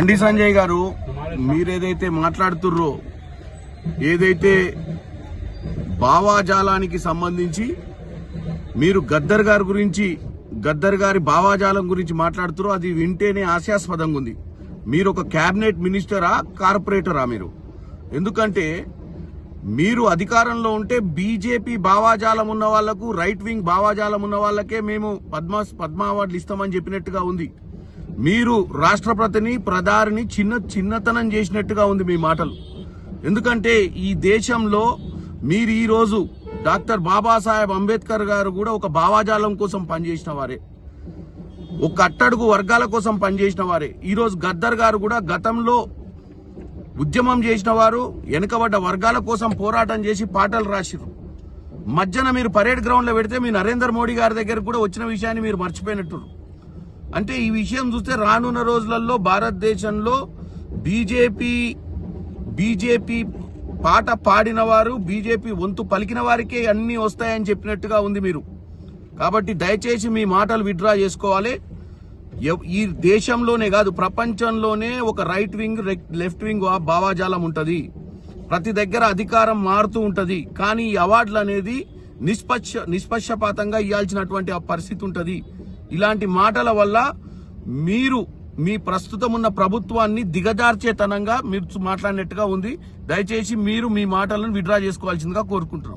బండి సంజయ్ గారు మీరేదైతే మాట్లాడుతుర్రో, ఏదైతే భావాజాలానికి సంబంధించి మీరు గద్దర్ గారి భావాజాలం గురించి మాట్లాడుతురో అది వింటేనే హాస్యాస్పదంగా ఉంది. మీరు ఒక క్యాబినెట్ మినిస్టరా, కార్పొరేటరా మీరు? ఎందుకంటే మీరు అధికారంలో ఉంటే బీజేపీ భావాజాలం ఉన్న వాళ్లకు, రైట్ వింగ్ భావాజాలం ఉన్న వాళ్ళకే మేము పద్మ అవార్డులు ఇస్తామని చెప్పినట్టుగా ఉంది. మీరు రాష్ట్రపతిని, ప్రధానిని చిన్నతనం చేసినట్టుగా ఉంది మీ మాటలు. ఎందుకంటే ఈ దేశంలో మీరు ఈ రోజు డాక్టర్ బాబాసాహెబ్ అంబేద్కర్ గారు కూడా ఒక భావాజాలం కోసం పనిచేసిన వారే, ఒక అట్టడుగు వర్గాల కోసం పనిచేసిన వారే. ఈరోజు గద్దర్ గారు కూడా గతంలో ఉద్యమం చేసిన వారు, వెనుకబడ్డ వర్గాల కోసం పోరాటం చేసి పాటలు రాసిరు. మధ్యన మీరు పరేడ్ గ్రౌండ్ లో పెడితే మీ నరేంద్ర మోడీ గారి దగ్గర కూడా వచ్చిన విషయాన్ని మీరు మర్చిపోయినట్టు. అంటే ఈ విషయం చూస్తే రానున్న రోజులలో భారతదేశంలో బీజేపీ పాట పాడిన వారు, బీజేపీ వంతు పలికిన వారికే అన్ని వస్తాయని చెప్పినట్టుగా ఉంది మీరు. కాబట్టి దయచేసి మీ మాటలు విత్డ్రా చేసుకోవాలి. ఈ దేశంలోనే కాదు, ప్రపంచంలోనే ఒక రైట్ వింగ్, లెఫ్ట్ వింగ్ భావాజాలం ఉంటది. ప్రతి దగ్గర అధికారం మారుతూ ఉంటది. కానీ ఈ అవార్డులు అనేది నిష్పక్షపాతంగా ఇవ్వాల్సినటువంటి ఆ పరిస్థితి ఉంటది. ఇలాంటి మాటల వల్ల మీరు మీ ప్రస్తుతం ఉన్న ప్రభుత్వాన్ని దిగజార్చేతనంగా మీరు మాట్లాడినట్టుగా ఉంది. దయచేసి మీరు మీ మాటలను విత్డ్రా చేసుకోవాల్సిందిగా కోరుకుంటున్నాం.